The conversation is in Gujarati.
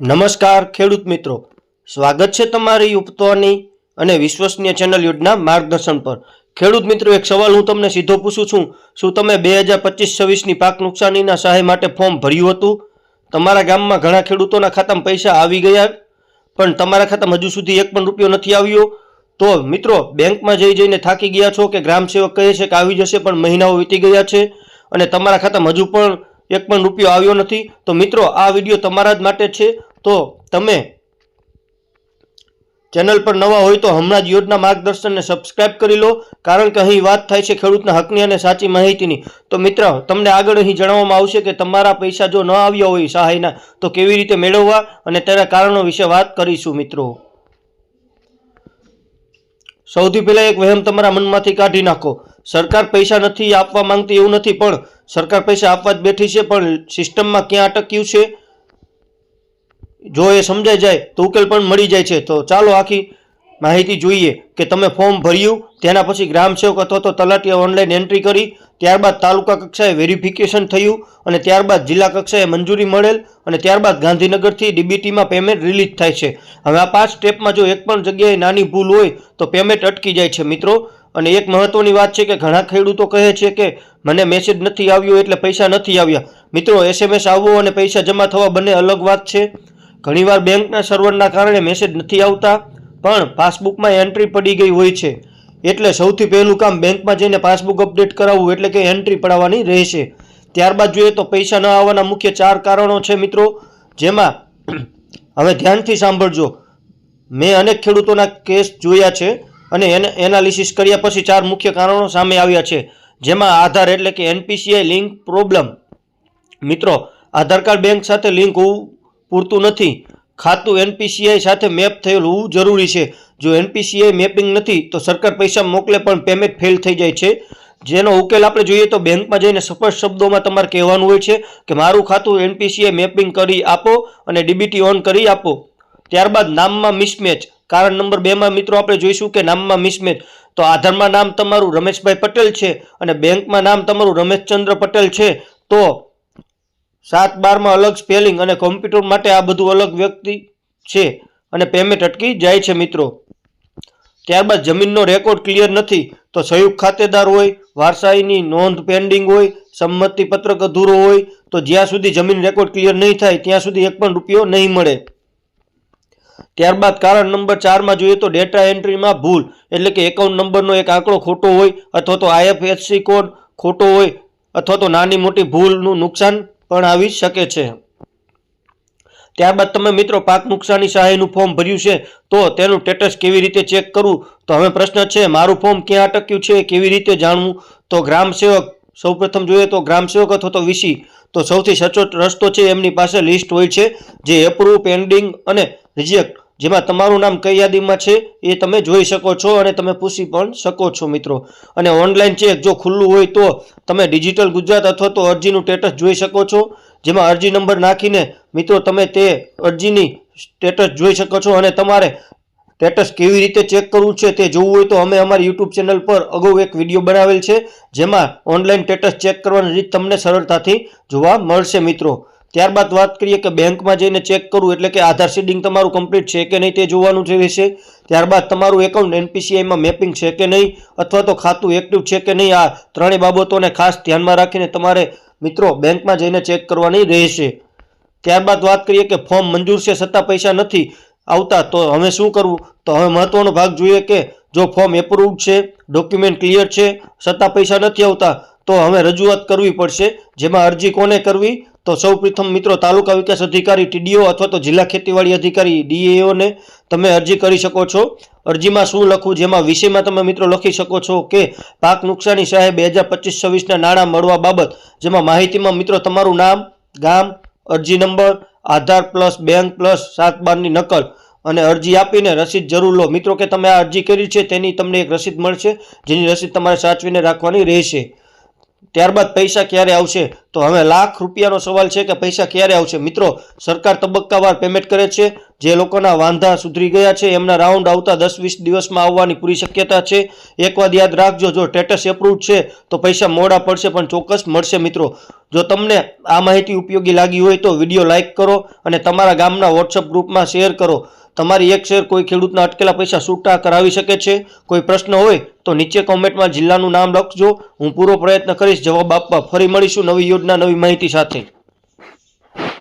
નમસ્કાર ખેડૂત મિત્રો, સ્વાગત છે તમારી ઉપતોની અને વિશ્વસનીય ચેનલ યોજના માર્ગદર્શન પર। ખેડૂત મિત્રો, એક સવાલ હું તમને સીધો પૂછું છું, શું તમે 2025-26ની પાક નુકસાનીના સહાય માટે ફોર્મ ભર્યું હતું? તમારા ગામમાં ઘણા ખેડૂતોના ખાતામાં પૈસા આવી ગયા, પણ તમારા ખાતામાં હજુ સુધી એક પણ રૂપિયો નથી આવ્યો? તો મિત્રો, બેંકમાં જઈને થાકી ગયા છો કે ગ્રામ સેવક કહે છે કે આવી જશે, પણ મહિનાઓ વીતી ગયા છે અને તમારા ખાતામાં હજુ પણ એક પણ રૂપિયો આવ્યો નથી? તો મિત્રો, આ વિડીયો તમારા જ માટે છે। તો તમે ચેનલ પર નવા હોય તો હમણાં જ યોજના માર્ગદર્શનને સબસ્ક્રાઇબ કરી લો, કારણ કે અહીં વાત થાય છે ખેડૂતના હકની અને સાચી માહિતીની। તો મિત્રો, તમને આગળ અહીં જણાવવામાં આવશે કે તમારા પૈસા જો ન આવ્યા હોય સહાયના તો કેવી રીતે મેળવવા અને તેના કારણો વિશે વાત કરીશું। મિત્રો, સૌથી પહેલા એક વહેમ તમારા મનમાંથી કાઢી નાખો। સરકાર પૈસા નથી આપવા માંગતી એવું નથી, પણ સરકાર પૈસા આપવા જ બેઠી છે, પણ સિસ્ટમમાં ક્યાં અટક્યું છે જો એ સમજાઈ જાય તો ઉકેલ પણ મળી જાય છે। તો ચાલો આખી માહિતી જોઈએ કે તમે ફોર્મ ભર્યું, તેના પછી ગ્રામ સેવક અથવા તો તલાટીએ ઓનલાઈન એન્ટ્રી કરી, ત્યારબાદ તાલુકા કક્ષાએ વેરિફિકેશન થયું અને ત્યારબાદ જિલ્લા કક્ષાએ મંજૂરી મળેલ અને ત્યારબાદ ગાંધીનગરથી ડીબીટીમાં પેમેન્ટ રિલીઝ થાય છે। હવે આ 5 સ્ટેપમાં જો એક પણ જગ્યાએ નાની ભૂલ હોય તો પેમેન્ટ અટકી જાય છે મિત્રો। અને એક મહત્વની વાત છે કે ઘણા ખેડૂતો કહે છે કે મને મેસેજ નથી આવ્યો એટલે પૈસા નથી આવ્યા। મિત્રો, SMS આવવો અને પૈસા જમા થવા બંને અલગ વાત છે। ઘણીવાર બેંકના સર્વરના કારણે મેસેજ નથી આવતા, પણ પાસબુકમાં એન્ટ્રી પડી ગઈ હોય છે, એટલે સૌથી પહેલું કામ બેંકમાં જઈને પાસબુક અપડેટ કરાવવું, એટલે કે એન્ટ્રી પડાવવાની રહેશે। ત્યારબાદ જોઈએ તો પૈસા ન આવવાના મુખ્ય 4 કારણો છે મિત્રો, જેમાં હવે ધ્યાનથી સાંભળજો। મેં અનેક ખેડૂતોના કેસ જોયા છે અને એનાલિસિસ કર્યા પછી 4 મુખ્ય કારણો સામે આવ્યા છે, જેમાં આધાર એટલે કે NPCI લિંક પ્રોબ્લેમ। મિત્રો, આધાર કાર્ડ બેંક સાથે લિંક હોવું પૂરતું નથી, ખાતું NPCI સાથે મેપ થયેલ હોવું જરૂરી છે। જો NPCI મેપિંગ નથી તો સરકાર પૈસા મોકલે પણ પેમેન્ટ ફેલ થઈ જાય છે, જેનો ઉકેલ આપણે જોઈએ તો બેંકમાં જઈને સ્પષ્ટ શબ્દોમાં તમારે કહેવાનું હોય છે કે મારું ખાતું NPCI મેપિંગ કરી આપો અને DBT ઓન કરી આપો। ત્યારબાદ નામમાં મિસમેચ, કારણ નંબર 2માં મિત્રો આપણે જોઈશું કે નામમાં મિસમેચ। તો આધારમાં નામ તમારું રમેશભાઈ પટેલ છે અને બેંકમાં નામ તમારું રમેશચંદ્ર પટેલ છે, તો 7-12માં અલગ સ્પેલિંગ અને કોમ્પ્યુટર માટે આ બધું અલગ વ્યક્તિ છે અને પેમેન્ટ અટકી જાય છે મિત્રો। ત્યારબાદ જમીનનો રેકોર્ડ ક્લિયર નથી, તો સંયુક્ત ખાતેદાર હોય, વારસાઈની નોંધ પેન્ડિંગ હોય, સંમતિ પત્રક અધૂરો હોય, તો જ્યાં સુધી જમીન રેકોર્ડ ક્લિયર નહીં થાય ત્યાં સુધી એક પણ રૂપિયો નહીં મળે। ત્યારબાદ કારણ નંબર 4માં જોઈએ તો ડેટા એન્ટ્રીમાં ભૂલ, એટલે કે એકાઉન્ટ નંબરનો એક આંકડો ખોટો હોય અથવા તો IFSC કોડ ખોટો હોય અથવા તો નાની મોટી ભૂલનું નુકસાન પણ આવી શકે છે। ત્યારબાદ તમે મિત્રો પાક નુકસાની સહાયનું ફોર્મ ભર્યું છે, તો તેનું સ્ટેટસ કેવી રીતે ચેક કરવું? તો હવે પ્રશ્ન છે, મારું ફોર્મ ક્યાં અટક્યું છે, કેવી રીતે જાણવું? તો ગ્રામ સેવક, સૌપ્રથમ જોઈએ તો ગ્રામ સેવક અથવા તો VC, તો સૌથી સચોટ રસ્તો છે, એમની પાસે લિસ્ટ હોય છે જે એપ્રુવ, પેન્ડિંગ અને રિજેક્ટ, જેમાં તમારું નામ કઈ યાદીમાં છે એ તમે જોઈ શકો છો અને તમે પૂછી પણ શકો છો મિત્રો। અને ઓનલાઈન ચેક જો ખુલ્લું હોય તો તમે ડિજિટલ ગુજરાત અથવા તો અરજીનું સ્ટેટસ જોઈ શકો છો, જેમાં અરજી નંબર નાખીને મિત્રો તમે તે અરજીની સ્ટેટસ જોઈ શકો છો। અને તમારે સ્ટેટસ કેવી રીતે ચેક કરવું છે તે જોવું હોય તો અમે અમારી YouTube ચેનલ પર અગાઉ એક વિડીયો બનાવેલ છે, જેમાં ઓનલાઈન સ્ટેટસ ચેક કરવાની રીત તમને સરળતાથી જોવા મળશે મિત્રો। ત્યારબાદ વાત કરીએ કે બેંકમાં જઈને ચેક કરવું, એટલે કે આધાર સીડિંગ તમારું કમ્પ્લીટ છે કે નહીં તે જોવાનું રહેશે। ત્યારબાદ તમારું એકાઉન્ટ NPCIમાં મેપિંગ છે કે નહીં અથવા તો ખાતું એક્ટિવ છે કે નહીં, આ ત્રણેય બાબતોને ખાસ ધ્યાનમાં રાખીને તમારે મિત્રો બેંકમાં જઈને ચેક કરવાની રહેશે। ત્યારબાદ વાત કરીએ કે ફોર્મ મંજૂર છે છતાં પૈસા નથી આવતા, તો હવે શું કરવું? તો હવે મહત્વનો ભાગ જોઈએ કે જો ફોર્મ એપ્રુવડ છે, ડોક્યુમેન્ટ ક્લિયર છે, છતાં પૈસા નથી આવતા, તો હવે રજૂઆત કરવી પડશે। જેમાં અરજી કોને કરવી? તો સૌપ્રથમ મિત્રો તાલુકા વિકાસ અધિકારી TDO અથવા તો જિલ્લા ખેતીવાડી અધિકારી DAO ને તમે અરજી કરી શકો છો। અરજીમાં શું લખવું? જેમાં વિષયમાં તમે મિત્રો લખી શકો છો કે પાક નુકસાની સહાય 2025-26ના નાણાં મળવા બાબત, જેમાં માહિતીમાં મિત્રો તમારું નામ, ગામ, અરજી નંબર, આધાર પ્લસ બેંક પ્લસ 7-12ની નકલ અને અરજી આપીને રસીદ જરૂર લો મિત્રો, કે તમે આ અરજી કરી છે તેની તમને એક રસીદ મળશે, જેની રસીદ તમારે સાચવીને રાખવાની રહેશે। ત્યારબાદ પૈસા ક્યારે આવશે? તો હવે લાખ રૂપિયાનો સવાલ છે કે પૈસા ક્યારે આવશે? મિત્રો, સરકાર તબક્કાવાર પેમેન્ટ કરે છે. જે લોકોના વાંધા સુધરી ગયા છે એમના રાઉન્ડ આવતા 10-20 દિવસમાં આવવાની પૂરી શક્યતા છે. એક વાત યાદ રાખજો, જો સ્ટેટસ એપ્રુવ્ડ છે તો પૈસા મોડા પડશે પણ ચોક્કસ મળશે. મિત્રો, જો તમને આ માહિતી ઉપયોગી લાગી હોય તો વિડીયો લાઇક કરો અને તમારા ગામના વોટ્સઅપ ગ્રુપમાં શેર કરો. તમારી એક શેર કોઈ ખેડૂતના અટકેલા પૈસા છૂટા કરાવી શકે છે. કોઈ પ્રશ્ન હોય તો નીચે કોમેન્ટમાં જિલ્લાનું નામ લખજો. હું પૂરો પ્રયત્ન કરીશ જવાબ આપવા. ફરી મળીશું નવી યોજના, નવી માહિતી સાથે.